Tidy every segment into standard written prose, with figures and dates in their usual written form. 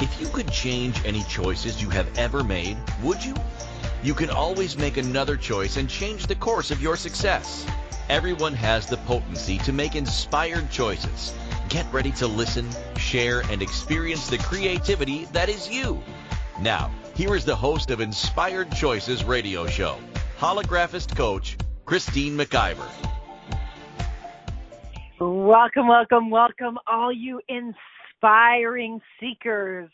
If you could change any choices you have ever made, would you? You can always make another choice and change the course of your success. Everyone has the potency to make inspired choices. Get ready to listen, share, and experience the creativity that is you. Now, here is the host of Inspired Choices radio show, Holographist coach, Christine McIver. Welcome, welcome, welcome, all you inspiring seekers.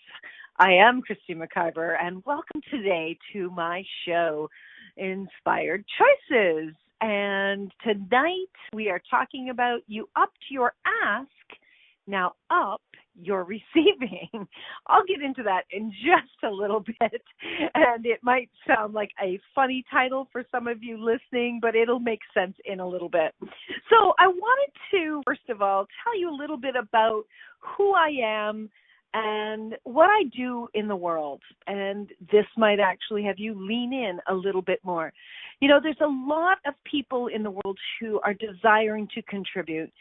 I am Christine McIver, and welcome today to my show, Inspired Choices. And tonight we are talking about you upped your ask, now up your receiving. I'll get into that in just a little bit, and it might sound like a funny title for some of you listening, but it'll make sense in a little bit. So I wanted to, first of all, tell you a little bit about who I am and what I do in the world. And this might actually have you lean in a little bit more. You know, there's a lot of people in the world who are desiring to contribute,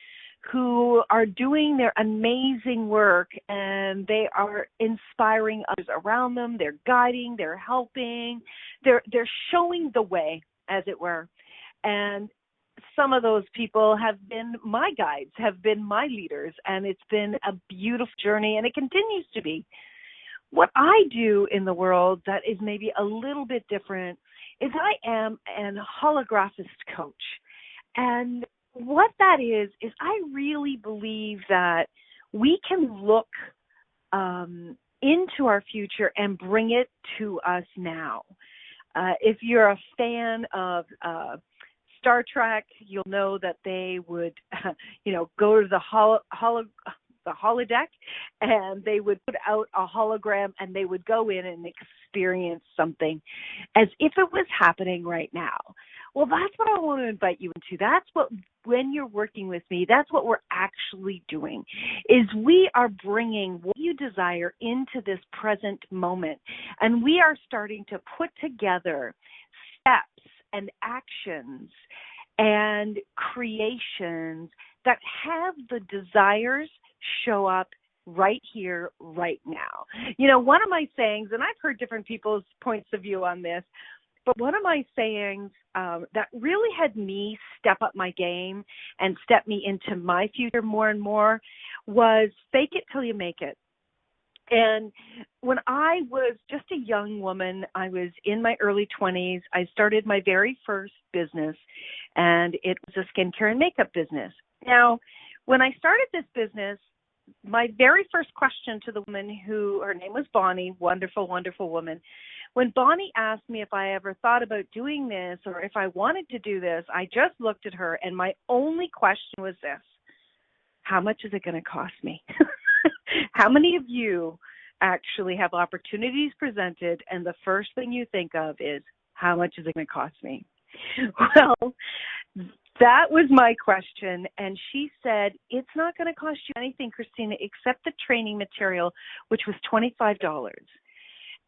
who are doing their amazing work, and they are inspiring others around them. They're guiding, they're helping, they're showing the way, as it were. And some of those people have been my guides, have been my leaders, and it's been a beautiful journey, and it continues to be. What I do in the world that is maybe a little bit different is I am an holographist coach. And what that is I really believe that we can look into our future and bring it to us now. If you're a fan of Star Trek, you'll know that they would, go to the holodeck, and they would put out a hologram, and they would go in and experience something as if it was happening right now. Well, that's what I want to invite you into. That's what, when you're working with me, that's what we're actually doing, is we are bringing what you desire into this present moment, and we are starting to put together steps and actions and creations that have the desires show up right here, right now. You know, one of my sayings, and I've heard different people's points of view on this, but one of my sayings that really had me step up my game and step me into my future more and more was fake it till you make it. And when I was just a young woman, I was in my early 20s, I started my very first business, and it was a skincare and makeup business. Now, when I started this business, my very first question to the woman her name was Bonnie, wonderful, wonderful woman. When Bonnie asked me if I ever thought about doing this or if I wanted to do this, I just looked at her, and my only question was this: how much is it going to cost me? How many of you actually have opportunities presented, and the first thing you think of is, how much is it going to cost me? Well, that was my question, and she said, it's not going to cost you anything, Christina, except the training material, which was $25.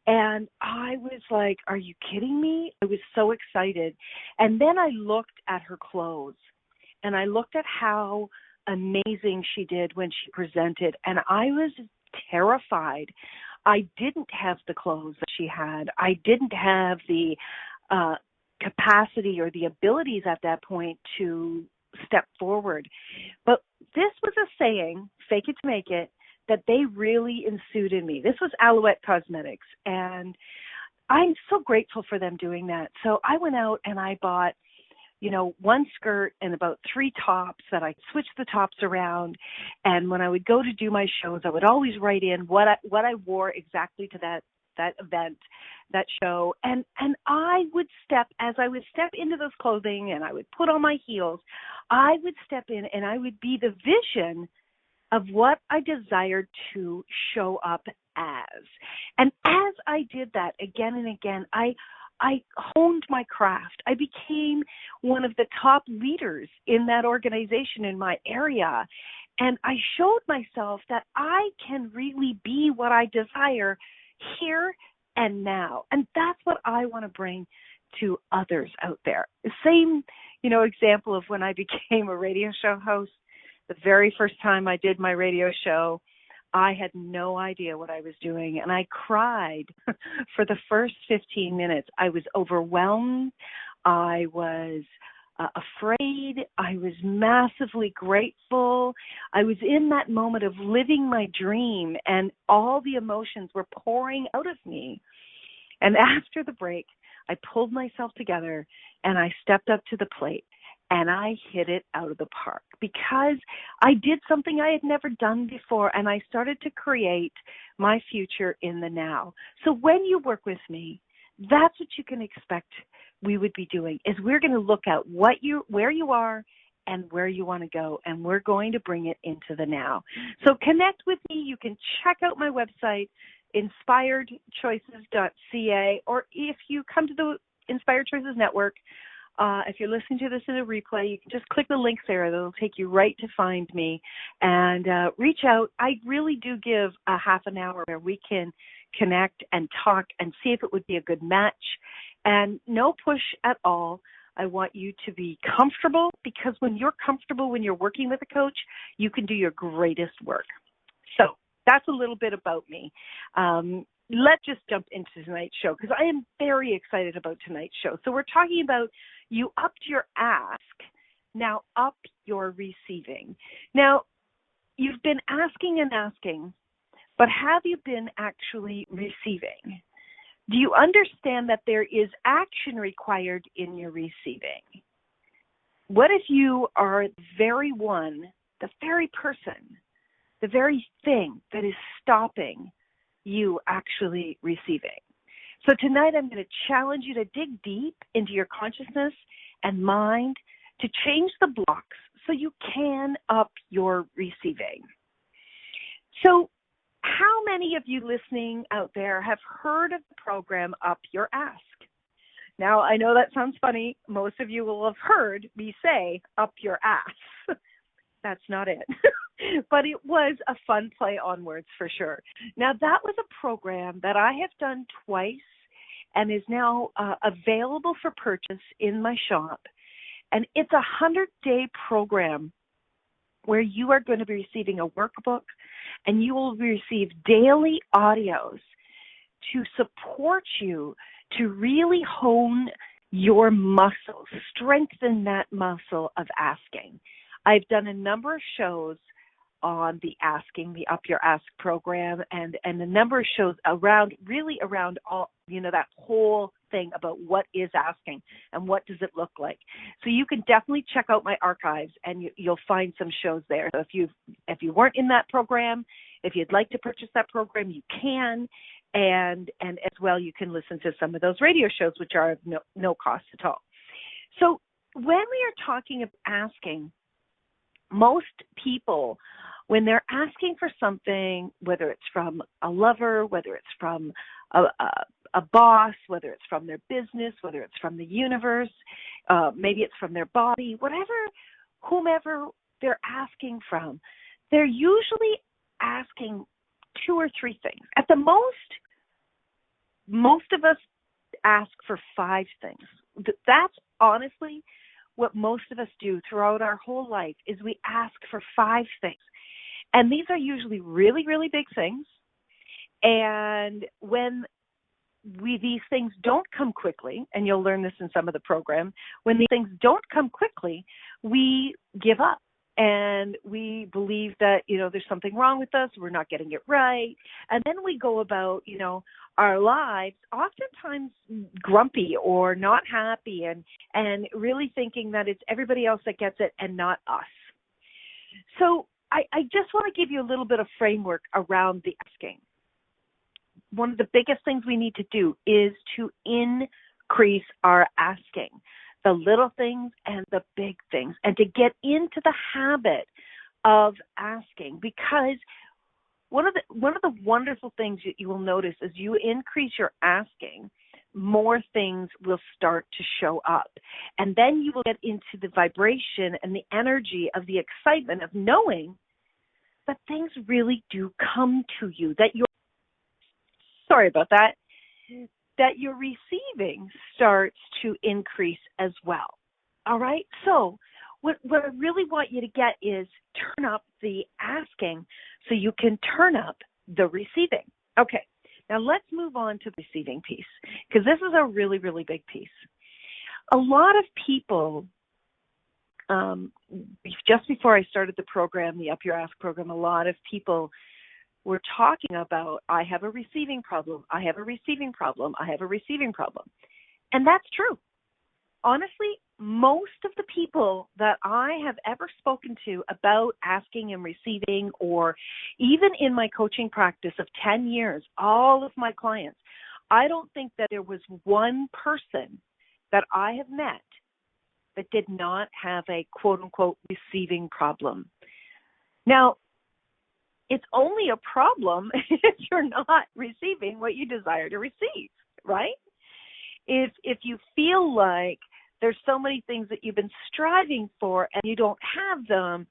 And I was like, are you kidding me? I was so excited. And then I looked at her clothes, and I looked at how amazing she did when she presented, and I was terrified. I didn't have the clothes that she had. I didn't have the capacity or the abilities at that point to step forward. But this was a saying, fake it to make it, that they really ensued in me. This was Alouette Cosmetics, and I'm so grateful for them doing that. So I went out and I bought, one skirt and about 3 tops that I switched the tops around. And when I would go to do my shows, I would always write in what I wore exactly to that event, that show. And I would as I would step into this clothing and I would put on my heels, I would step in and I would be the vision of what I desired to show up as. And as I did that again and again, I honed my craft. I became one of the top leaders in that organization in my area. And I showed myself that I can really be what I desire here and now. And that's what I want to bring to others out there. The same, example of when I became a radio show host. The very first time I did my radio show, I had no idea what I was doing, and I cried for the first 15 minutes. I was overwhelmed. I was afraid. I was massively grateful. I was in that moment of living my dream, and all the emotions were pouring out of me. And after the break, I pulled myself together, and I stepped up to the plate, and I hit it out of the park because I did something I had never done before, and I started to create my future in the now. So when you work with me, that's what you can expect we would be doing, is we're going to look at where you are and where you want to go, and we're going to bring it into the now. So connect with me. You can check out my website, inspiredchoices.ca, or if you come to the Inspired Choices Network, if you're listening to this in a replay, you can just click the links there. That'll take you right to find me, and reach out. I really do give a half an hour where we can connect and talk and see if it would be a good match, and no push at all. I want you to be comfortable, because when you're comfortable, when you're working with a coach, you can do your greatest work. So that's a little bit about me. Let's just jump into tonight's show, because I am very excited about tonight's show. So we're talking about you upped your ask, now up your receiving. Now, you've been asking and asking, but have you been actually receiving? Do you understand that there is action required in your receiving? What if you are the very one, the very person, the very thing that is stopping you actually receiving? So tonight I'm going to challenge you to dig deep into your consciousness and mind to change the blocks so you can up your receiving. So how many of you listening out there have heard of the program Up Your Ask? Now, I know that sounds funny. Most of you will have heard me say up your ass. That's not it. But it was a fun play on words for sure. Now, that was a program that I have done twice and is now available for purchase in my shop. And it's a 100-day program where you are going to be receiving a workbook, and you will receive daily audios to support you to really hone your muscle, strengthen that muscle of asking. I've done a number of shows on the Up Your Ask program, and a number of shows around all, that whole thing about what is asking and what does it look like. So you can definitely check out my archives, and you'll find some shows there. So if you weren't in that program, if you'd like to purchase that program, you can, and as well you can listen to some of those radio shows, which are of no cost at all. So when we are talking of asking, most people, when they're asking for something, whether it's from a lover, whether it's from a boss, whether it's from their business, whether it's from the universe, maybe it's from their body, whomever they're asking from, they're usually asking 2 or 3 things. At the most of us ask for 5 things. That's honestly what most of us do throughout our whole life, is we ask for 5 things. And these are usually really, really big things. And when these things don't come quickly, and you'll learn this in some of the program, when these things don't come quickly, we give up. And we believe that, there's something wrong with us, we're not getting it right. And then we go about, our lives oftentimes grumpy or not happy, and really thinking that it's everybody else that gets it and not us. So I just want to give you a little bit of framework around the asking. One of the biggest things we need to do is to increase our asking, the little things and the big things, and to get into the habit of asking, because one of the wonderful things that you will notice is you increase your asking, more things will start to show up. And then you will get into the vibration and the energy of the excitement of knowing that things really do come to you, that your receiving starts to increase as well. All right? So what I really want you to get is turn up the asking so you can turn up the receiving. Okay, now let's move on to the receiving piece, because this is a really, really big piece. A lot of people, just before I started the program, the Up Your Ask program, a lot of people were talking about, I have a receiving problem, I have a receiving problem, I have a receiving problem. And that's true. Honestly, most of the people that I have ever spoken to about asking and receiving, or even in my coaching practice of 10 years, all of my clients, I don't think that there was one person that I have met that did not have a quote-unquote receiving problem. Now, it's only a problem if you're not receiving what you desire to receive, right? If you feel like there's so many things that you've been striving for and you don't have them,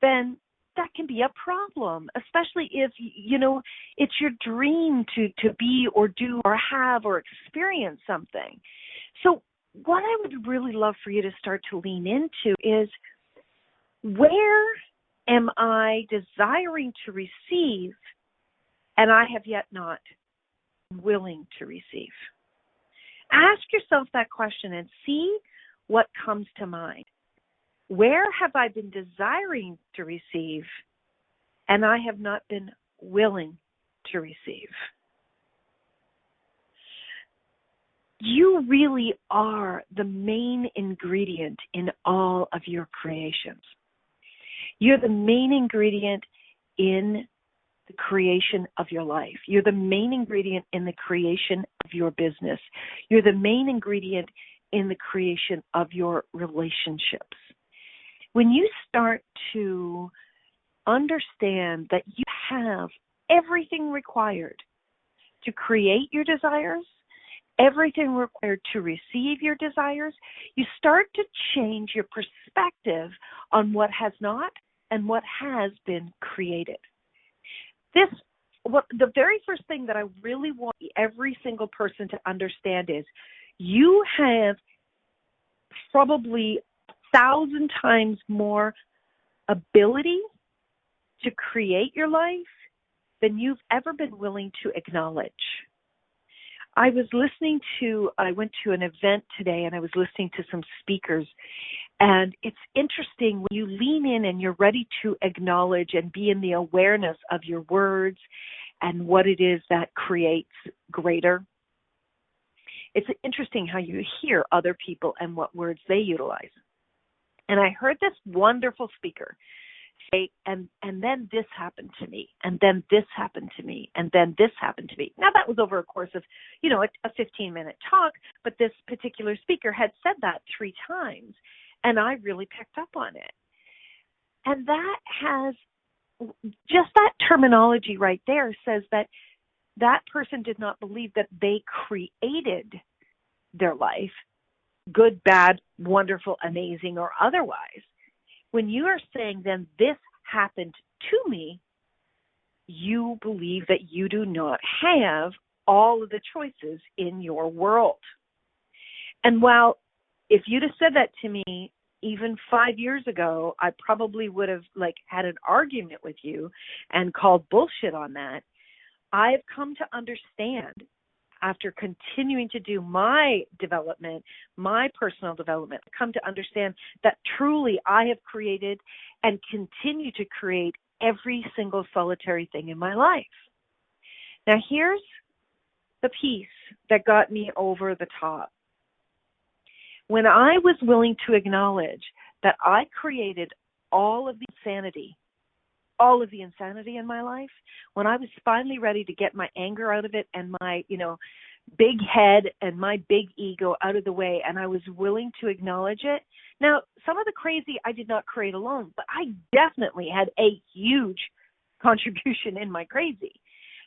then that can be a problem, especially if, you know, it's your dream to be or do or have or experience something. So what I would really love for you to start to lean into is, where am I desiring to receive and I have yet not willing to receive? Ask yourself that question and see what comes to mind. Where have I been desiring to receive and I have not been willing to receive? You really are the main ingredient in all of your creations. You're the main ingredient in the creation of your life. You're the main ingredient in the creation of your business. You're the main ingredient in the creation of your relationships. When you start to understand that you have everything required to create your desires, everything required to receive your desires, you start to change your perspective on what has not and what has been created. The very first thing that I really want every single person to understand is, you have probably 1,000 times more ability to create your life than you've ever been willing to acknowledge. I went to an event today and I was listening to some speakers, and it's interesting when you lean in and you're ready to acknowledge and be in the awareness of your words and what it is that creates greater. It's interesting how you hear other people and what words they utilize. And I heard this wonderful speaker say, and then this happened to me, and then this happened to me, and then this happened to me. Now, that was over a course of, a 15-minute talk, but this particular speaker had said that 3 times, and I really picked up on it. And that has, just that terminology right there says that that person did not believe that they created their life, good, bad, wonderful, amazing, or otherwise. When you are saying, then this happened to me, you believe that you do not have all of the choices in your world. And while if you'd have said that to me even 5 years ago, I probably would have had an argument with you and called bullshit on that. I have come to understand, after continuing to do my development, my personal development, come to understand that truly I have created and continue to create every single solitary thing in my life. Now, here's the piece that got me over the top. When I was willing to acknowledge that I created all of the insanity in my life, when I was finally ready to get my anger out of it and my, big head and my big ego out of the way, and I was willing to acknowledge it. Now, some of the crazy I did not create alone, but I definitely had a huge contribution in my crazy.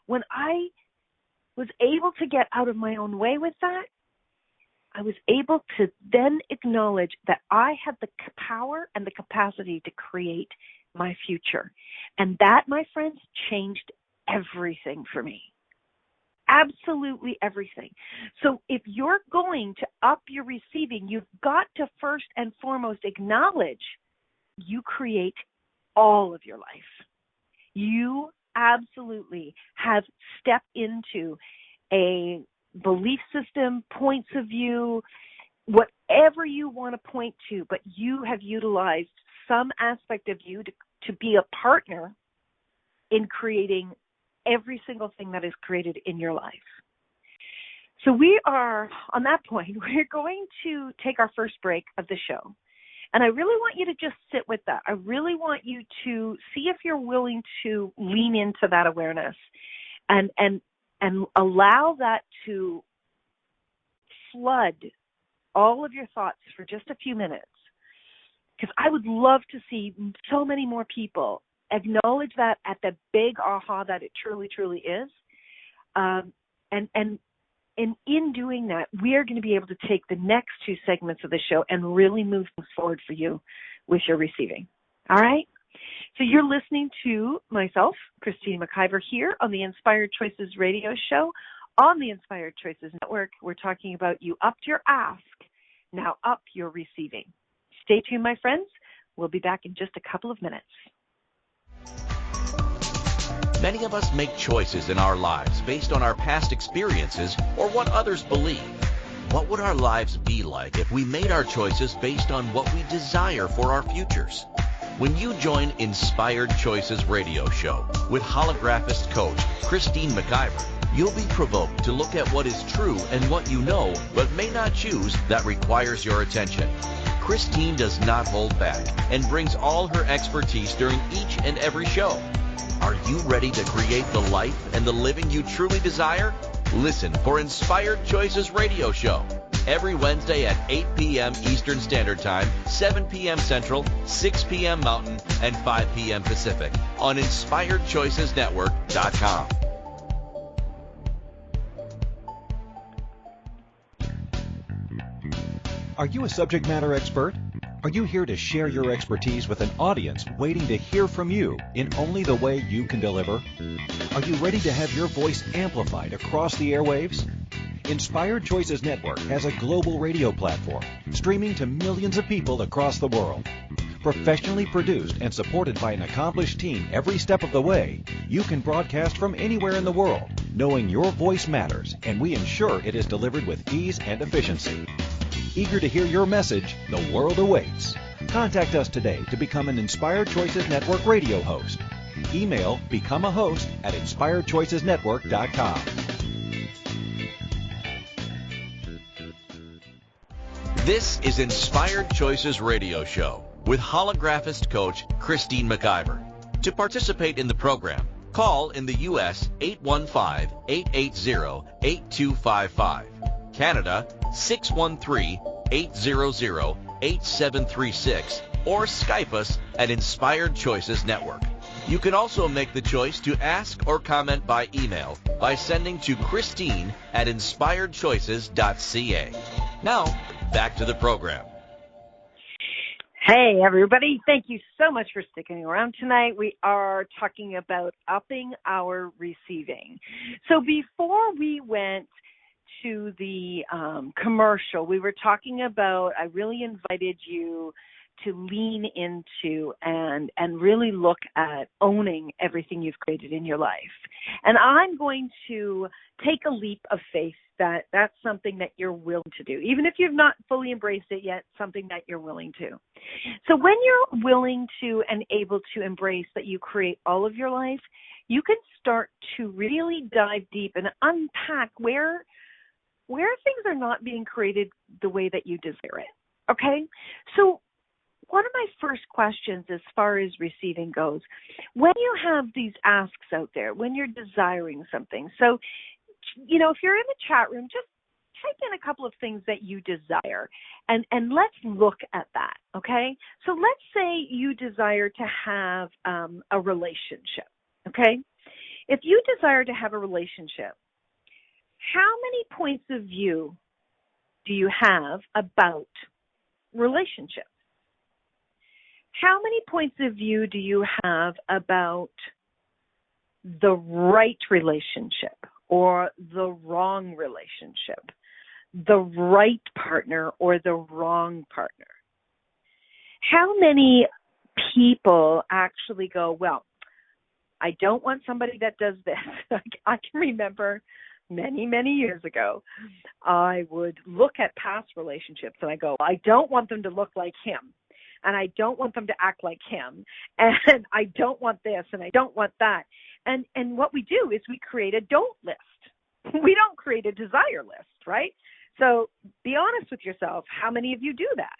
When I was able to get out of my own way with that, I was able to then acknowledge that I had the power and the capacity to create my future. And that, my friends, changed everything for me. Absolutely everything. So if you're going to up your receiving, you've got to first and foremost acknowledge you create all of your life. You absolutely have stepped into a belief system, points of view, whatever you want to point to, but you have utilized some aspect of you to be a partner in creating every single thing that is created in your life. So we are, on that point, we're going to take our first break of the show. And I really want you to just sit with that. I really want you to see if you're willing to lean into that awareness and allow that to flood all of your thoughts for just a few minutes. Because I would love to see so many more people acknowledge that at the big aha that it truly, truly is. And in doing that, we are going to be able to take the next two segments of the show and really move things forward for you with your receiving. All right? So you're listening to myself, Christine McIver, here on the Inspired Choices radio show on the Inspired Choices Network. We're talking about you upped your ask, now up your receiving. Stay tuned, my friends. We'll be back in just a couple of minutes. Many of us make choices in our lives based on our past experiences or what others believe. What would our lives be like if we made our choices based on what we desire for our futures? When you join Inspired Choices radio show with holographist coach Christine McIver, you'll be provoked to look at what is true and what you know but may not choose that requires your attention. Christine does not hold back and brings all her expertise during each and every show. Are you ready to create the life and the living you truly desire? Listen for Inspired Choices radio show every Wednesday at 8 p.m. Eastern Standard Time, 7 p.m. Central, 6 p.m. Mountain, and 5 p.m. Pacific on InspiredChoicesNetwork.com. Are you a subject matter expert? Are you here to share your expertise with an audience waiting to hear from you in only the way you can deliver? Are you ready to have your voice amplified across the airwaves? Inspired Choices Network has a global radio platform streaming to millions of people across the world. Professionally produced and supported by an accomplished team every step of the way, you can broadcast from anywhere in the world, knowing your voice matters, and we ensure it is delivered with ease and efficiency. Eager to hear your message, the world awaits. Contact us today to become an Inspired Choices Network radio host. Email becomeahost@inspiredchoicesnetwork.com. This is Inspired Choices radio show with holographist coach Christine McIver. To participate in the program, call in the U.S. 815-880-8255. Canada 613-800-8736 or Skype us at Inspired Choices Network. You can also make the choice to ask or comment by email by sending to Christine@inspiredchoices.ca. Now, back to the program. Hey, everybody. Thank you so much for sticking around tonight. We are talking about upping our receiving. So before we went to the commercial, we were talking about, I really invited you to lean into and really look at owning everything you've created in your life. And I'm going to take a leap of faith that that's something that you're willing to do. Even if you've not fully embraced it yet, something that you're willing to. So when you're willing to and able to embrace that you create all of your life, you can start to really dive deep and unpack where things are not being created the way that you desire it, okay? So one of my first questions as far as receiving goes, when you have these asks out there, when you're desiring something, so, you know, if you're in the chat room, just type in a couple of things that you desire, and let's look at that, okay? So let's say you desire to have a relationship, okay? If you desire to have a relationship, how many points of view do you have about relationships? How many points of view do you have about the right relationship or the wrong relationship, the right partner or the wrong partner? How many people actually go, well, I don't want somebody that does this. I can remember many, many years ago, I would look at past relationships and I go, I don't want them to look like him. And I don't want them to act like him. And I don't want this and I don't want that. And what we do is we create a don't list. We don't create a desire list, right? So be honest with yourself. How many of you do that?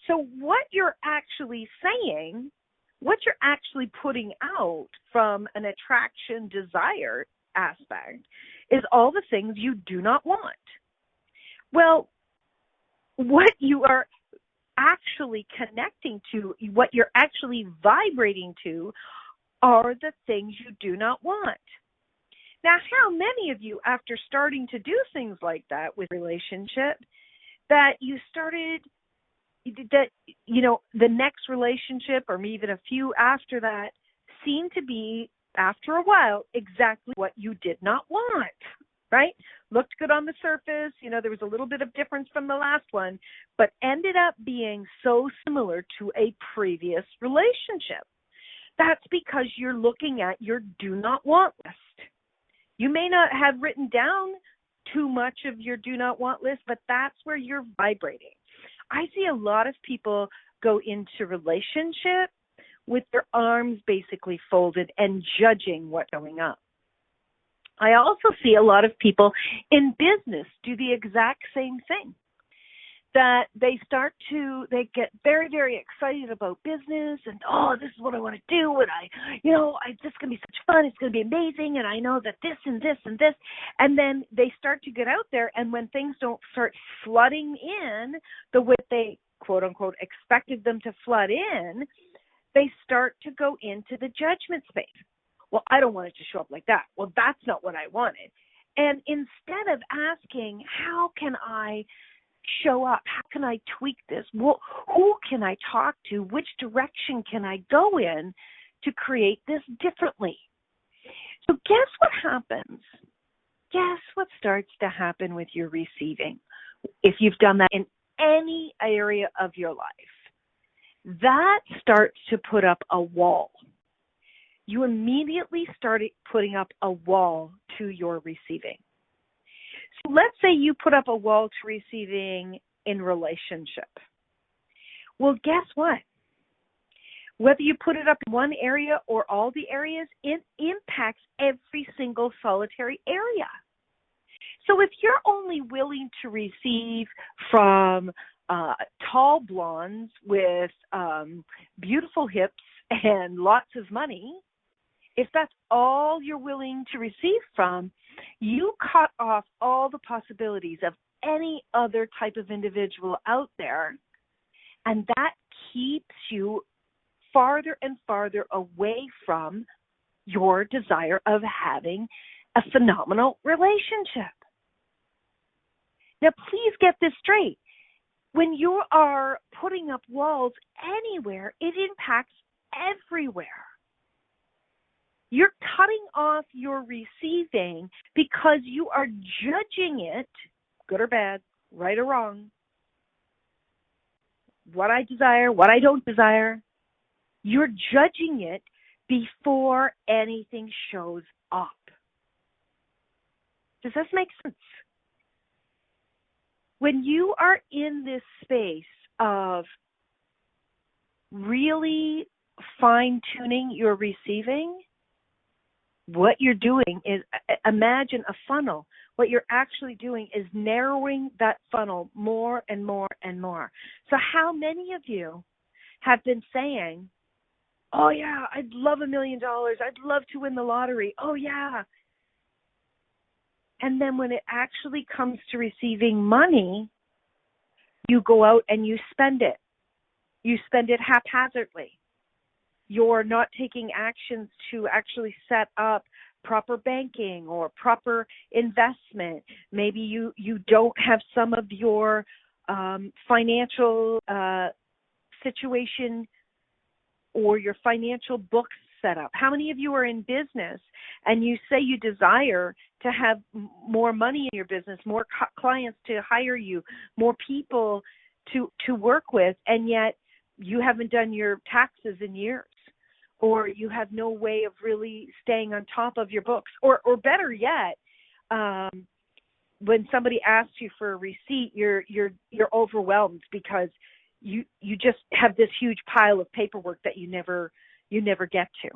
So what you're actually saying, what you're actually putting out from an attraction desire aspect is all the things you do not want. Well, what you are actually connecting to, what you're actually vibrating to, are the things you do not want. Now, how many of you, after starting to do things like that with relationship, that you started, that, you know, the next relationship or even a few after that seemed to be, after a while, exactly what you did not want, right? Looked good on the surface, you know, there was a little bit of difference from the last one, but ended up being so similar to a previous relationship. That's because you're looking at your do not want list. You may not have written down too much of your do not want list, but that's where you're vibrating. I see a lot of people go into relationship with their arms basically folded and judging what's going on. I also see a lot of people in business do the exact same thing. That they get very, very excited about business and, oh, this is what I want to do. And this is going to be such fun. It's going to be amazing. And I know that this and this and this. And then they start to get out there. And when things don't start flooding in the way they, quote unquote, expected them to flood in, they start to go into the judgment space. Well, I don't want it to show up like that. Well, that's not what I wanted. And instead of asking, how can I show up? How can I tweak this? Well, who can I talk to? Which direction can I go in to create this differently? So guess what happens? Guess what starts to happen with your receiving? If you've done that in any area of your life, that starts to put up a wall. You immediately started putting up a wall to your receiving. So let's say you put up a wall to receiving in relationship. Well, guess what? Whether you put it up in one area or all the areas, it impacts every single solitary area. So if you're only willing to receive from tall blondes with beautiful hips and lots of money, if that's all you're willing to receive from, you cut off all the possibilities of any other type of individual out there, and that keeps you farther and farther away from your desire of having a phenomenal relationship. Now, please get this straight. When you are putting up walls anywhere, it impacts everywhere. You're cutting off your receiving because you are judging it, good or bad, right or wrong, what I desire, what I don't desire. You're judging it before anything shows up. Does this make sense? When you are in this space of really fine-tuning your receiving, what you're doing is, imagine a funnel. What you're actually doing is narrowing that funnel more and more and more. So how many of you have been saying, oh, yeah, I'd love $1 million. I'd love to win the lottery. Oh, yeah. And then when it actually comes to receiving money, you go out and you spend it. You spend it haphazardly. You're not taking actions to actually set up proper banking or proper investment. Maybe you don't have some of your financial situation or your financial books set up. How many of you are in business and you say you desire to have more money in your business, more clients to hire you, more people to work with, and yet you haven't done your taxes in years, or you have no way of really staying on top of your books, or better yet, when somebody asks you for a receipt, you're overwhelmed because you just have this huge pile of paperwork that you never get to.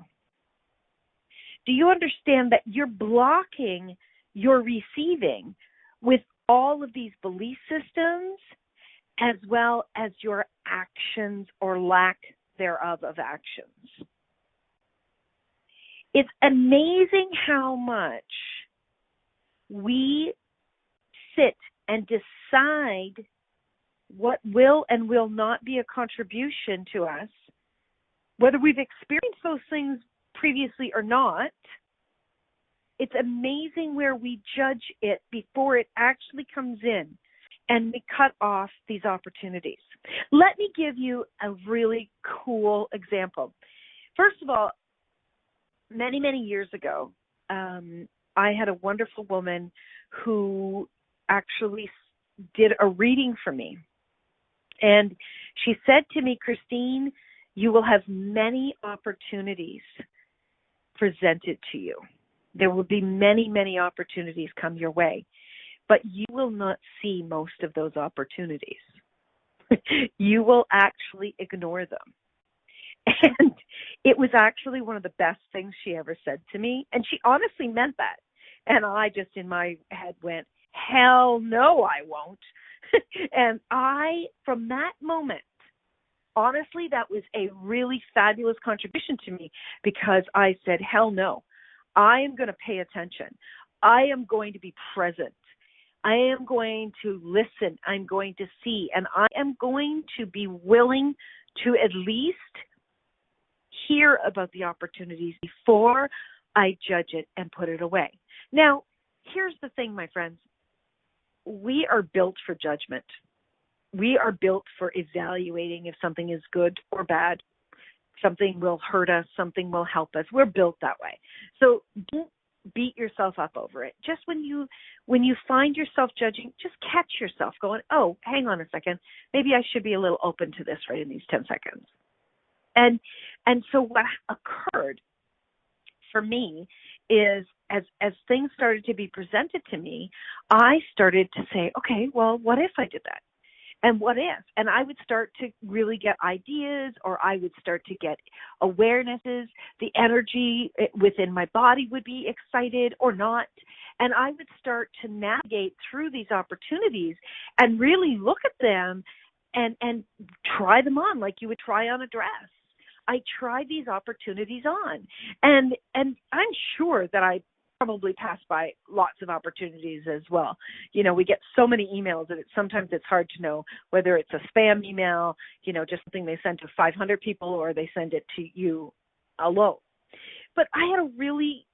Do you understand that you're blocking your receiving with all of these belief systems, as well as your actions or lack thereof of actions? It's amazing how much we sit and decide what will and will not be a contribution to us, whether we've experienced those things previously or not. It's amazing where we judge it before it actually comes in, and we cut off these opportunities. Let me give you a really cool example. First of all, many, many years ago, I had a wonderful woman who actually did a reading for me. And she said to me, Christine, you will have many opportunities presented to you. There will be many, many opportunities come your way, but you will not see most of those opportunities. You will actually ignore them. And it was actually one of the best things she ever said to me. And she honestly meant that. And I just in my head went, hell no, I won't. And from that moment, honestly, that was a really fabulous contribution to me, because I said, hell no, I am going to pay attention. I am going to be present. I am going to listen. I'm going to see. And I am going to be willing to at least hear about the opportunities before I judge it and put it away. Now, here's the thing, my friends. We are built for judgment. We are built for evaluating if something is good or bad. Something will hurt us. Something will help us. We're built that way. So don't beat yourself up over it. Just when you find yourself judging, just catch yourself going, oh, hang on a second. Maybe I should be a little open to this right in these 10 seconds. And so what occurred for me is as things started to be presented to me, I started to say, okay, well, what if I did that? And what if? And I would start to really get ideas, or I would start to get awarenesses. The energy within my body would be excited or not. And I would start to navigate through these opportunities and really look at them and try them on like you would try on a dress. I tried these opportunities on. And I'm sure that I probably passed by lots of opportunities as well. You know, we get so many emails that sometimes it's hard to know whether it's a spam email, you know, just something they send to 500 people, or they send it to you alone. But I had a really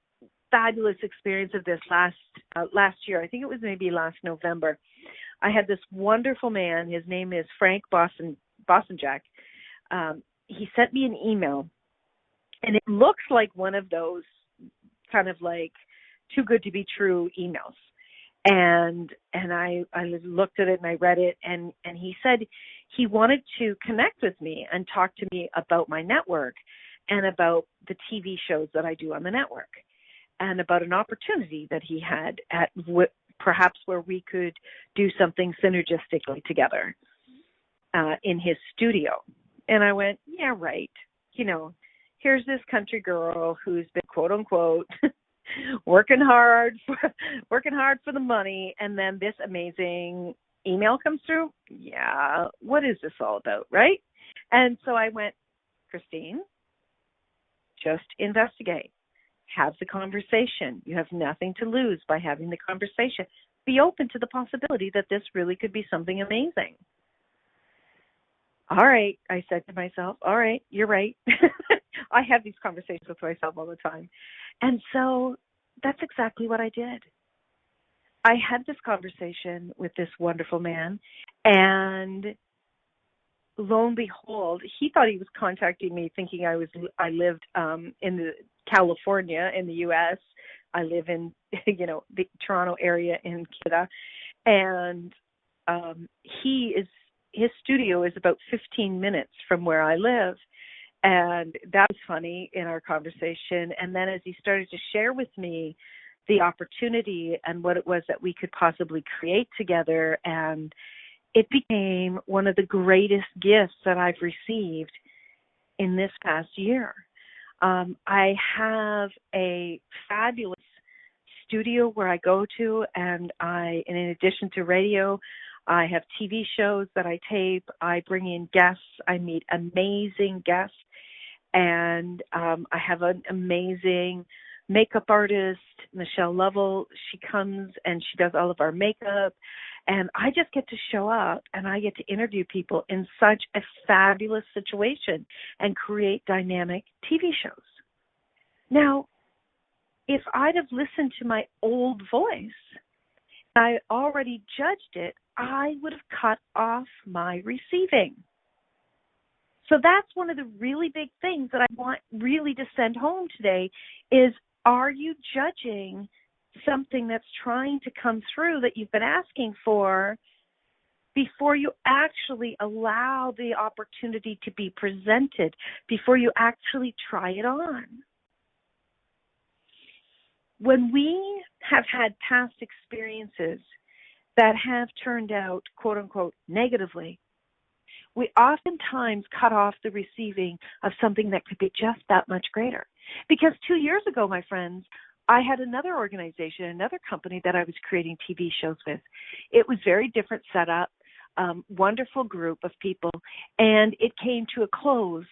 fabulous experience of this last year. I think it was maybe last November. I had this wonderful man. His name is Frank Bossenjack. He sent me an email, and it looks like one of those kind of like too good to be true emails. And I looked at it and I read it, and he said he wanted to connect with me and talk to me about my network and about the TV shows that I do on the network, and about an opportunity that he had at perhaps where we could do something synergistically together in his studio. And I went, yeah, right. You know, here's this country girl who's been, quote unquote, working hard for the money, and then this amazing email comes through. Yeah, what is this all about, right? And so I went, Christine, just investigate. Have the conversation. You have nothing to lose by having the conversation. Be open to the possibility that this really could be something amazing. All right, I said to myself, all right, you're right. I have these conversations with myself all the time. And so that's exactly what I did. I had this conversation with this wonderful man, and lo and behold, he thought he was contacting me thinking I lived in the California in the U.S. I live in, the Toronto area in Canada. And his studio is about 15 minutes from where I live. And that was funny in our conversation. And then as he started to share with me the opportunity and what it was that we could possibly create together, and it became one of the greatest gifts that I've received in this past year. I have a fabulous studio where I go to, and in addition to radio, I have TV shows that I tape. I bring in guests. I meet amazing guests. And I have an amazing makeup artist, Michelle Lovell. She comes and she does all of our makeup. And I just get to show up and I get to interview people in such a fabulous situation and create dynamic TV shows. Now, if I'd have listened to my old voice, I already judged it, I would have cut off my receiving. So that's one of the really big things that I want really to send home today is, are you judging something that's trying to come through that you've been asking for before you actually allow the opportunity to be presented, before you actually try it on? When we have had past experiences that have turned out, quote unquote, negatively, we oftentimes cut off the receiving of something that could be just that much greater. Because 2 years ago, my friends, I had another organization, another company that I was creating TV shows with. It was very different setup, wonderful group of people, and it came to a close.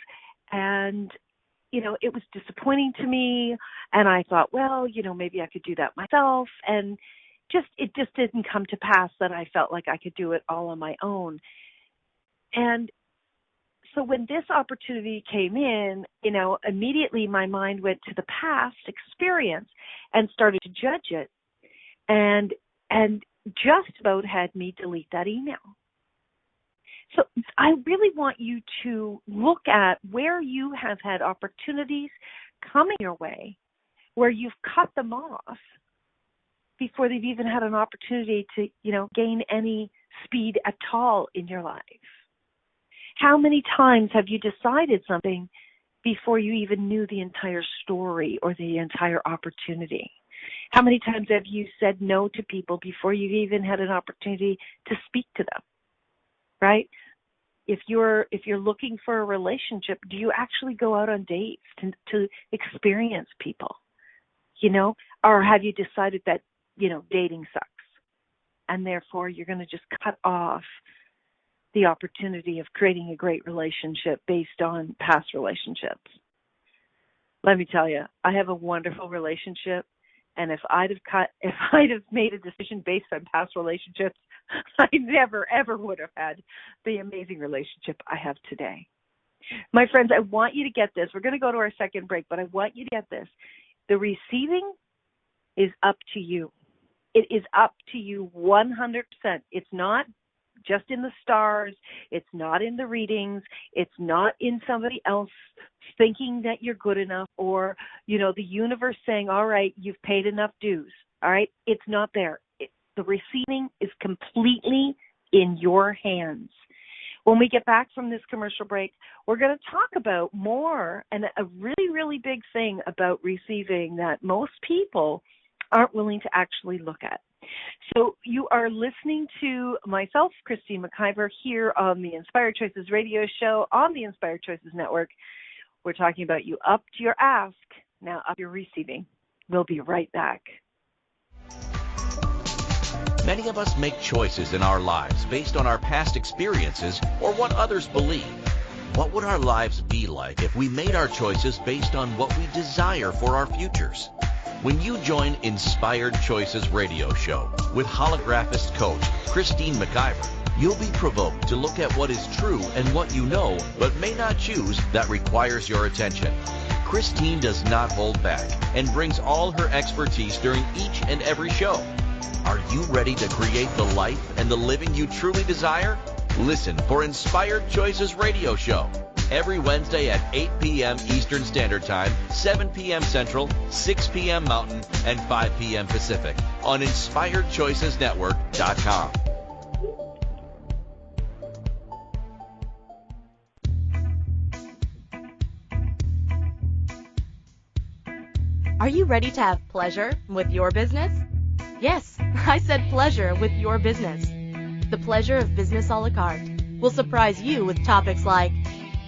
And, you know, it was disappointing to me, and I thought, well, you know, maybe I could do that myself. And it just didn't come to pass that I felt like I could do it all on my own. And so when this opportunity came in, you know, immediately my mind went to the past experience and started to judge it, and just about had me delete that email. So I really want you to look at where you have had opportunities coming your way, where you've cut them off before they've even had an opportunity to, you know, gain any speed at all in your life. How many times have you decided something before you even knew the entire story or the entire opportunity? How many times have you said no to people before you even had an opportunity to speak to them? Right? If you're looking for a relationship, do you actually go out on dates to experience people? You know, or have you decided that, you know, dating sucks, and therefore you're going to just cut off the opportunity of creating a great relationship based on past relationships? Let me tell you, I have a wonderful relationship, and if I'd have made a decision based on past relationships, I never, ever would have had the amazing relationship I have today. My friends, I want you to get this. We're going to go to our second break, but I want you to get this. The receiving is up to you. It is up to you 100%. It's not just in the stars. It's not in the readings. It's not in somebody else thinking that you're good enough, or, you know, the universe saying, all right, you've paid enough dues. All right. It's not there. The receiving is completely in your hands. When we get back from this commercial break, we're going to talk about more, and a really, really big thing about receiving that most people aren't willing to actually look at. So you are listening to myself, Christine McIver, here on the Inspired Choices radio show on the Inspired Choices Network. We're talking about you upped your ask, now up your receiving. We'll be right back. Many of us make choices in our lives based on our past experiences or what others believe. What would our lives be like if we made our choices based on what we desire for our futures? When you join Inspired Choices radio show with holographist coach Christine McIver, you'll be provoked to look at what is true and what you know but may not choose that requires your attention. Christine does not hold back and brings all her expertise during each and every show. Are you ready to create the life and the living you truly desire? Listen for Inspired Choices radio show every Wednesday at 8 p.m. Eastern Standard Time, 7 p.m. Central, 6 p.m. Mountain, and 5 p.m. Pacific on InspiredChoicesNetwork.com. Are you ready to have pleasure with your business? Yes, I said pleasure with your business. The Pleasure of Business a la carte will surprise you with topics like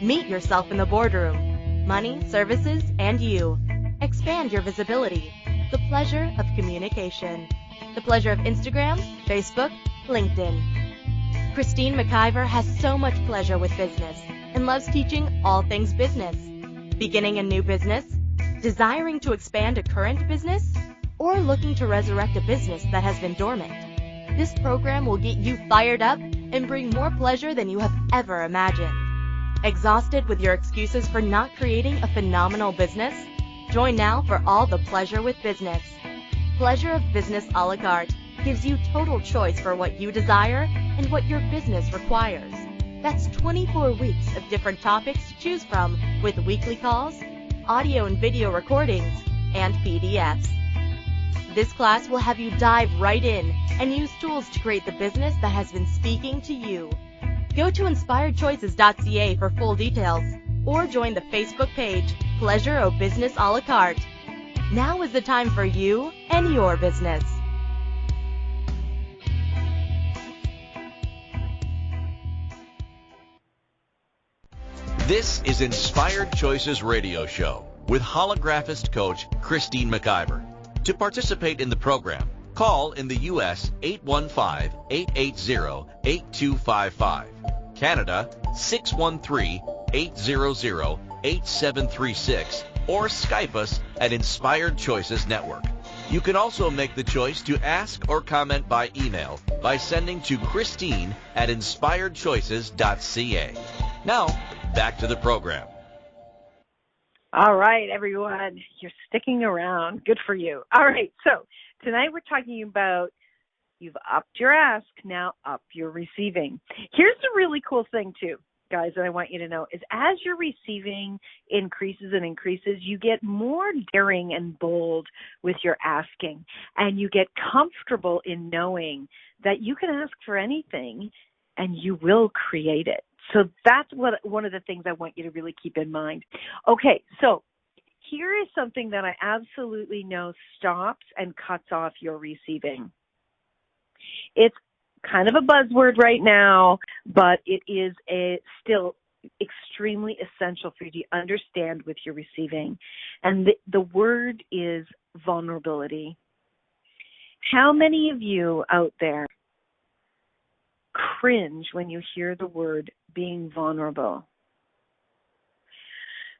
meet yourself in the boardroom, money, services, and you. Expand your visibility. The pleasure of communication. The pleasure of Instagram, Facebook, LinkedIn. Christine McIver has so much pleasure with business and loves teaching all things business. Beginning a new business? Desiring to expand a current business? Or looking to resurrect a business that has been dormant? This program will get you fired up and bring more pleasure than you have ever imagined. Exhausted with your excuses for not creating a phenomenal business? Join now for all the pleasure with business. Pleasure of Business a la carte gives you total choice for what you desire and what your business requires. That's 24 weeks of different topics to choose from with weekly calls, audio and video recordings, and PDFs. This class will have you dive right in and use tools to create the business that has been speaking to you. Go to inspiredchoices.ca for full details or join the Facebook page Pleasure of Business a la carte. Now is the time for you and your business. This is Inspired Choices Radio Show with holographist coach Christine McIver. To participate in the program, call in the U.S. 815-880-8255, Canada 613-800-8736, or Skype us at Inspired Choices Network. You can also make the choice to ask or comment by email by sending to Christine@inspiredchoices.ca. Now, back to the program. All right, everyone, you're sticking around. Good for you. All right, so tonight we're talking about you've upped your ask, now up your receiving. Here's the really cool thing, too, guys, that I want you to know, is as your receiving increases and increases, you get more daring and bold with your asking, and you get comfortable in knowing that you can ask for anything and you will create it. So that's one of the things I want you to really keep in mind. Okay, so here is something that I absolutely know stops and cuts off your receiving. It's kind of a buzzword right now, but it is still extremely essential for you to understand with your receiving. And the word is vulnerability. How many of you out there cringe when you hear the word being vulnerable?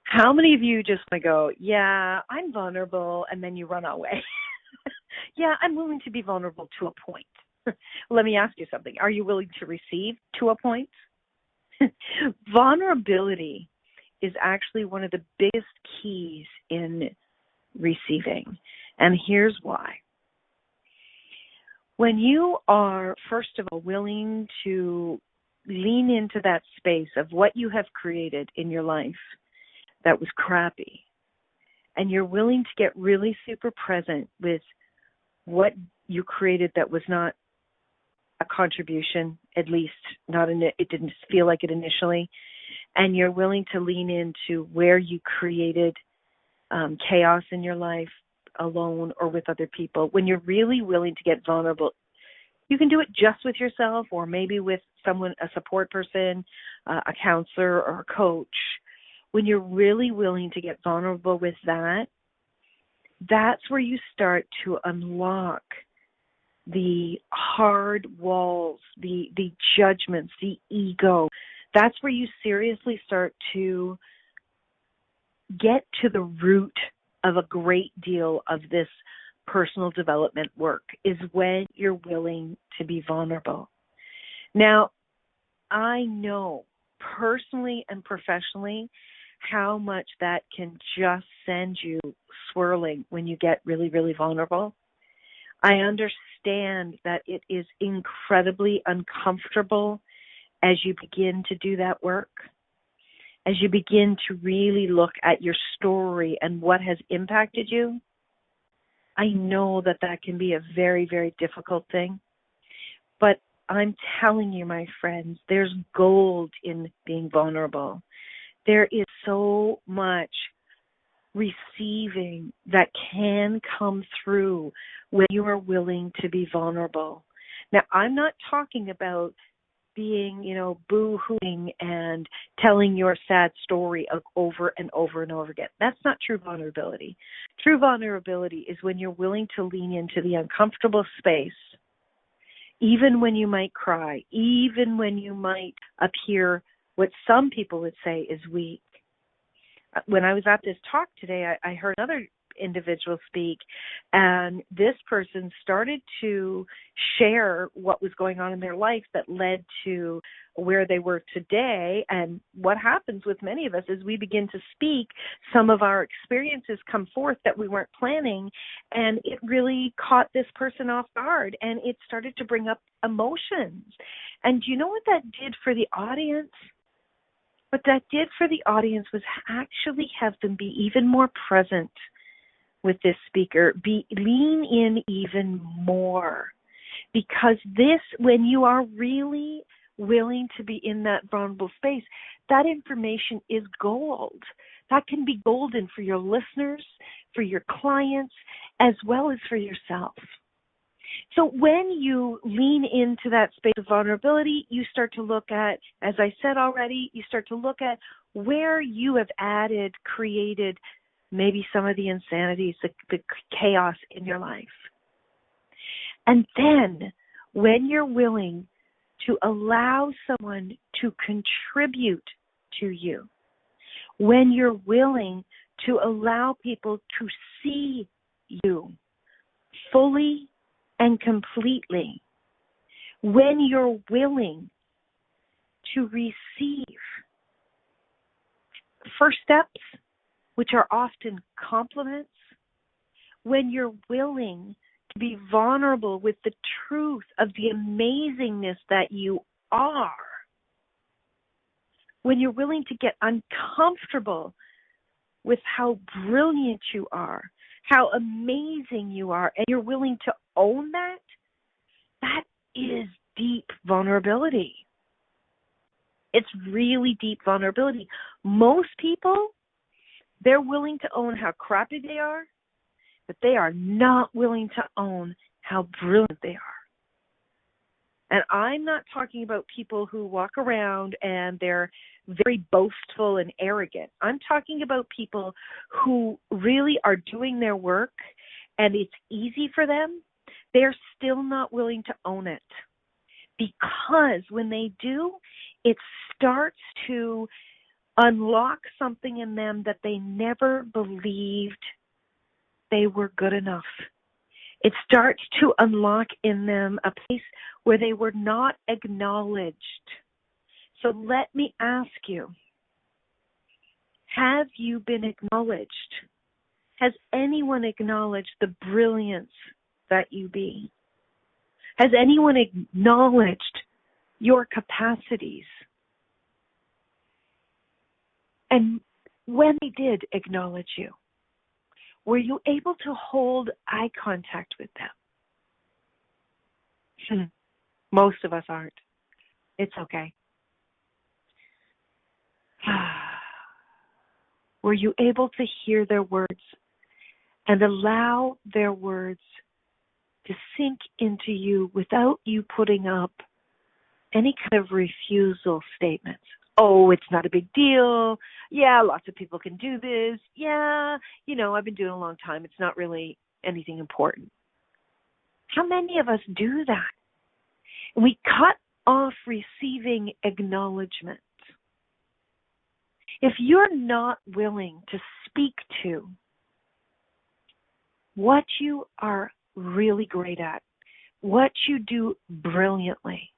How many of you just want to go, yeah, I'm vulnerable, and then you run away? Yeah, I'm willing to be vulnerable to a point. Let me ask you something. Are you willing to receive to a point? Vulnerability is actually one of the biggest keys in receiving, and here's why. When you are, first of all, willing to lean into that space of what you have created in your life that was crappy, and you're willing to get really super present with what you created that was not a contribution, at least not in it didn't feel like it initially, and you're willing to lean into where you created chaos in your life, alone or with other people. When you're really willing to get vulnerable, you can do it just with yourself or maybe with someone, a support person, a counselor or a coach. When you're really willing to get vulnerable with that, that's where you start to unlock the hard walls, the judgments, the ego. That's where you seriously start to get to the root of a great deal of this personal development work, is when you're willing to be vulnerable. Now, I know personally and professionally how much that can just send you swirling when you get really, really vulnerable. I understand that it is incredibly uncomfortable as you begin to do that work, as you begin to really look at your story and what has impacted you. I know that that can be a very, very difficult thing, but I'm telling you, my friends, there's gold in being vulnerable. There is so much receiving that can come through when you are willing to be vulnerable. Now, I'm not talking about being, boo-hooing and telling your sad story over and over and over again. That's not true vulnerability. True vulnerability is when you're willing to lean into the uncomfortable space, even when you might cry, even when you might appear what some people would say is weak. When I was at this talk today, I heard another individual speak, and this person started to share what was going on in their life that led to where they were today. And what happens with many of us is we begin to speak, some of our experiences come forth that we weren't planning, and it really caught this person off guard, and it started to bring up emotions. And do you know what that did for the audience? What that did for the audience was actually have them be even more present with this speaker, lean in even more. Because this, when you are really willing to be in that vulnerable space, that information is gold. That can be golden for your listeners, for your clients, as well as for yourself. So when you lean into that space of vulnerability, you start to look at, as I said already, you start to look at where you have created maybe some of the insanities, the chaos in your life. And then when you're willing to allow someone to contribute to you, when you're willing to allow people to see you fully and completely, when you're willing to receive first steps, which are often compliments, when you're willing to be vulnerable with the truth of the amazingness that you are, when you're willing to get uncomfortable with how brilliant you are, how amazing you are, and you're willing to own that, that is deep vulnerability. It's really deep vulnerability. Most people, they're willing to own how crappy they are, but they are not willing to own how brilliant they are. And I'm not talking about people who walk around and they're very boastful and arrogant. I'm talking about people who really are doing their work and it's easy for them. They're still not willing to own it. Because when they do, it starts to unlock something in them that they never believed they were good enough. It starts to unlock in them a place where they were not acknowledged. So let me ask you, have you been acknowledged? Has anyone acknowledged the brilliance that you be? Has anyone acknowledged your capacities? And when they did acknowledge you, were you able to hold eye contact with them? Most of us aren't. It's okay. Were you able to hear their words and allow their words to sink into you without you putting up any kind of refusal statements? Oh, it's not a big deal. Yeah, lots of people can do this. Yeah, I've been doing it a long time. It's not really anything important. How many of us do that? We cut off receiving acknowledgement. If you're not willing to speak to what you are really great at, what you do brilliantly,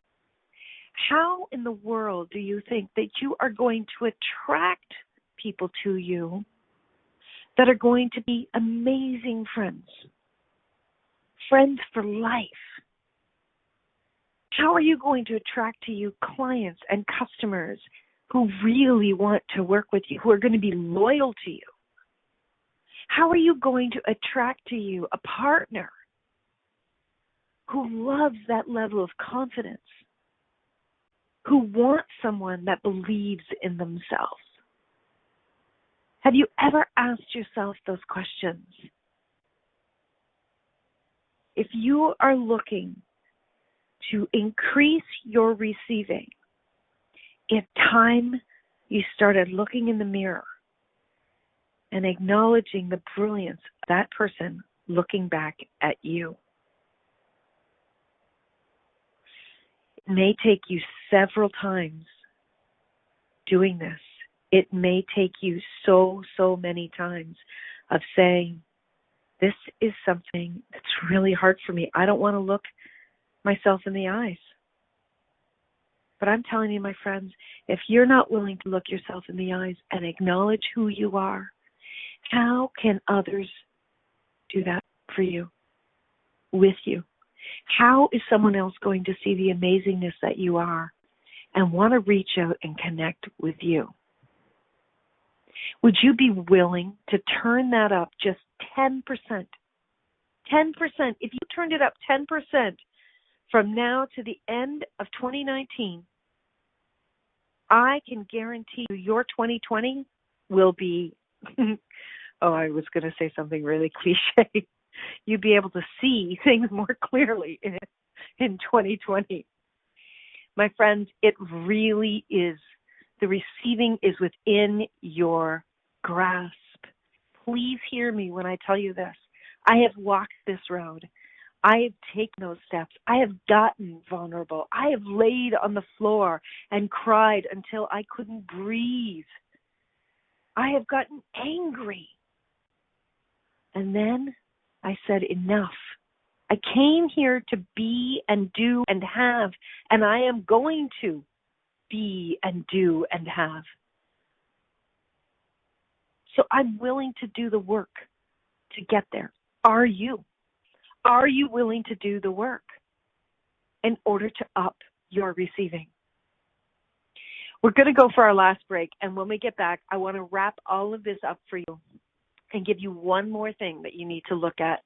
how in the world do you think that you are going to attract people to you that are going to be amazing friends for life? How are you going to attract to you clients and customers who really want to work with you, who are going to be loyal to you? How are you going to attract to you a partner who loves that level of confidence, who wants someone that believes in themselves? Have you ever asked yourself those questions? If you are looking to increase your receiving, it's time you started looking in the mirror and acknowledging the brilliance of that person looking back at you. It may take you several times doing this. It may take you so many times of saying, this is something that's really hard for me. I don't want to look myself in the eyes. But I'm telling you, my friends, if you're not willing to look yourself in the eyes and acknowledge who you are, how can others do that for you, with you? How is someone else going to see the amazingness that you are and want to reach out and connect with you? Would you be willing to turn that up just 10%? 10%. If you turned it up 10% from now to the end of 2019, I can guarantee you your 2020 will be, I was going to say something really cliche. You'd be able to see things more clearly in 2020. My friends, it really is. The receiving is within your grasp. Please hear me when I tell you this. I have walked this road. I have taken those steps. I have gotten vulnerable. I have laid on the floor and cried until I couldn't breathe. I have gotten angry. And then I said, enough. I came here to be and do and have, and I am going to be and do and have. So I'm willing to do the work to get there. Are you? Are you willing to do the work in order to up your receiving? We're going to go for our last break, and when we get back, I want to wrap all of this up for you and give you one more thing that you need to look at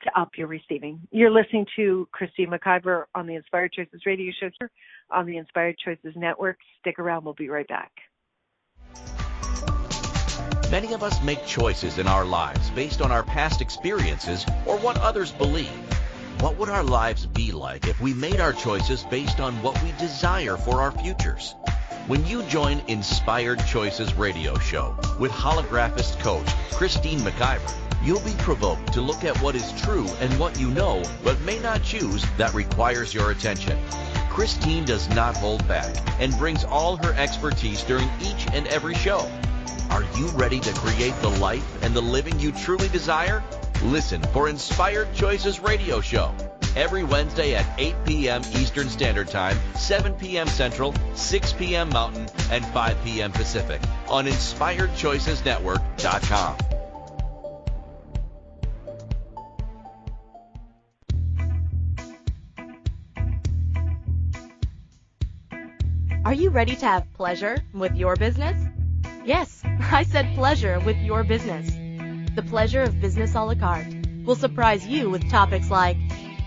to up your receiving. You're listening to Christine McIver on the Inspired Choices radio show here on the Inspired Choices Network. Stick around. We'll be right back. Many of us make choices in our lives based on our past experiences or what others believe. What would our lives be like if we made our choices based on what we desire for our futures? When you join Inspired Choices radio show with holographist coach Christine McIver, you'll be provoked to look at what is true and what you know but may not choose that requires your attention. Christine does not hold back and brings all her expertise during each and every show. Are you ready to create the life and the living you truly desire? Listen for Inspired Choices radio show every Wednesday at 8 p.m. Eastern Standard Time, 7 p.m. Central, 6 p.m. Mountain, and 5 p.m. Pacific on InspiredChoicesNetwork.com. Are you ready to have pleasure with your business? Yes, I said pleasure with your business. The pleasure of business a la carte will surprise you with topics like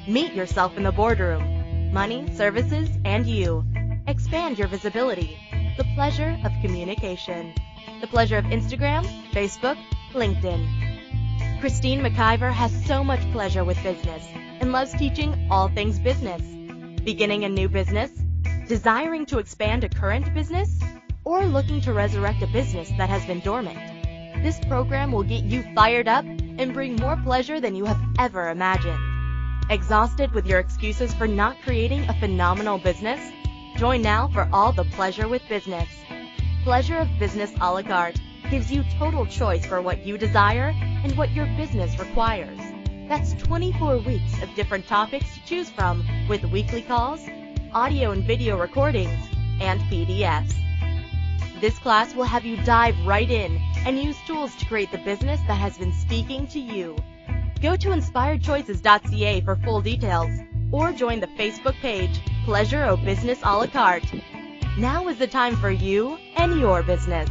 meet yourself in the boardroom, money, services, and you. Expand your visibility. The pleasure of communication. The pleasure of Instagram, Facebook, LinkedIn. Christine McIver has so much pleasure with business and loves teaching all things business. Beginning a new business? Desiring to expand a current business? Or looking to resurrect a business that has been dormant? This program will get you fired up and bring more pleasure than you have ever imagined. Exhausted with your excuses for not creating a phenomenal business? Join now for all the pleasure with business. Pleasure of Business a la carte gives you total choice for what you desire and what your business requires. That's 24 weeks of different topics to choose from with weekly calls, audio and video recordings, and PDFs. This class will have you dive right in and use tools to create the business that has been speaking to you. Go to inspiredchoices.ca for full details or join the Facebook page, Pleasure of Business a la carte. Now is the time for you and your business.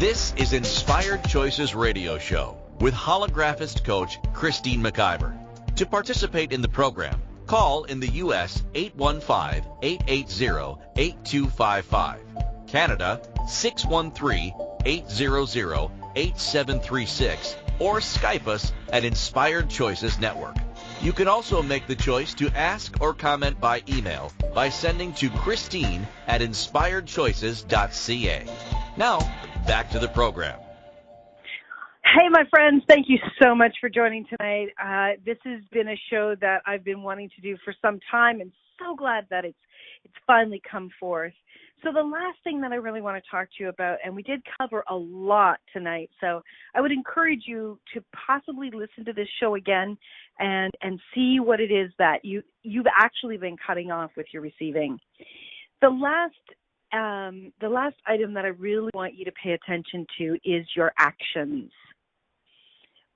This is Inspired Choices radio show with holographist coach Christine McIver. To participate in the program, Call in the U.S. 815-880-8255. Canada 613-800-8736, or Skype us at Inspired Choices Network. You can also make the choice to ask or comment by email by sending to Christine@inspiredchoices.ca. Now, back to the program. Hey, my friends, thank you so much for joining tonight. This has been a show that I've been wanting to do for some time, and so glad that it's finally come forth. So the last thing that I really want to talk to you about, and we did cover a lot tonight, so I would encourage you to possibly listen to this show again and see what it is that you've actually been cutting off with your receiving. The last item that I really want you to pay attention to is your actions.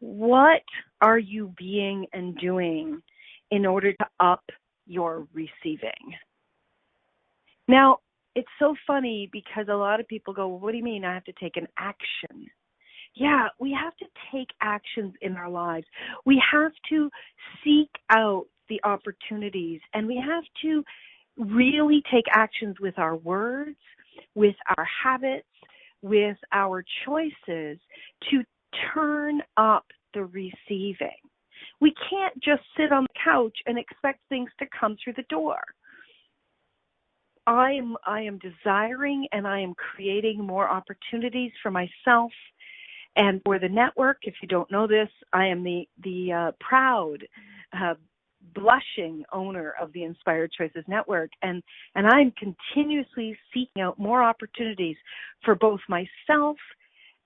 What are you being and doing in order to up your receiving? Now, it's so funny because a lot of people go, well, what do you mean I have to take an action? Yeah, we have to take actions in our lives. We have to seek out the opportunities, and we have to really take actions with our words, with our habits, with our choices to turn up the receiving. We can't just sit on the couch and expect things to come through the door. I am desiring and I am creating more opportunities for myself and for the network. If you don't know this, I am the proud, blushing owner of the Inspired Choices Network, and I'm continuously seeking out more opportunities for both myself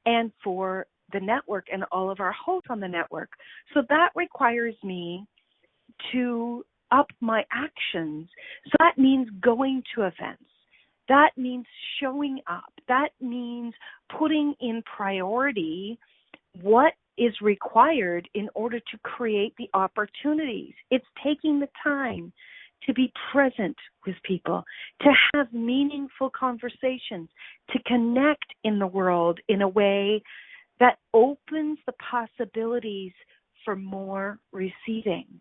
and for the network and all of our hosts on the network. So that requires me to up my actions. So that means going to events. That means showing up. That means putting in priority what is required in order to create the opportunities. It's taking the time to be present with people, to have meaningful conversations, to connect in the world in a way that opens the possibilities for more receiving.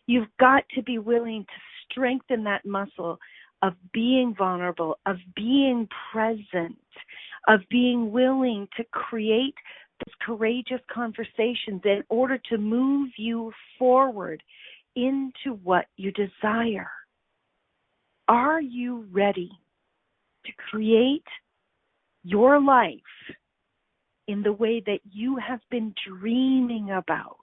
You've got to be willing to strengthen that muscle of being vulnerable, of being present, of being willing to create those courageous conversations in order to move you forward into what you desire. Are you ready to create your life in the way that you have been dreaming about?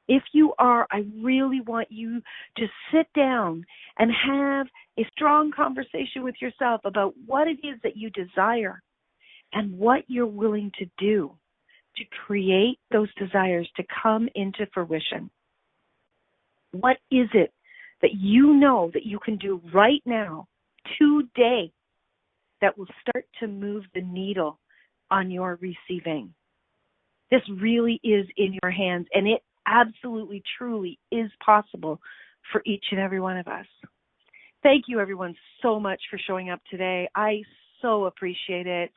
If you are, I really want you to sit down and have a strong conversation with yourself about what it is that you desire and what you're willing to do to create those desires to come into fruition. What is it that you know that you can do right now, today, that will start to move the needle on your receiving? This really is in your hands, and it absolutely, truly is possible for each and every one of us. Thank you, everyone, so much for showing up today. I so appreciate it.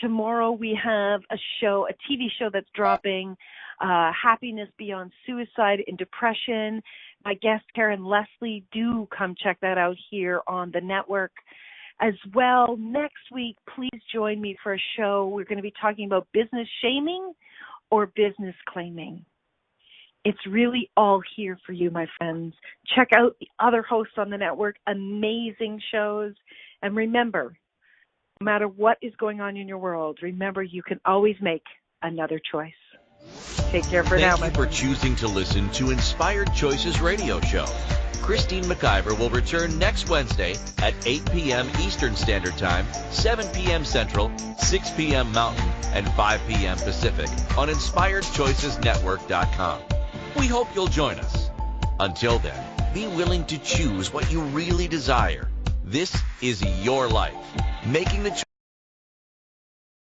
Tomorrow we have a TV show that's dropping, Happiness Beyond Suicide and Depression. My guest, Karen Leslie, do come check that out here on the network. As well, next week, please join me for a show. We're going to be talking about business shaming or business claiming. It's really all here for you, my friends. Check out the other hosts on the network, amazing shows. And remember, no matter what is going on in your world, remember you can always make another choice. Take care for now, my friends. Thank you for choosing to listen to Inspired Choices Radio Show. Christine McIver will return next Wednesday at 8 p.m. Eastern Standard Time, 7 p.m. Central, 6 p.m. Mountain, and 5 p.m. Pacific on InspiredChoicesNetwork.com. We hope you'll join us. Until then, be willing to choose what you really desire. This is your life. Making the choice.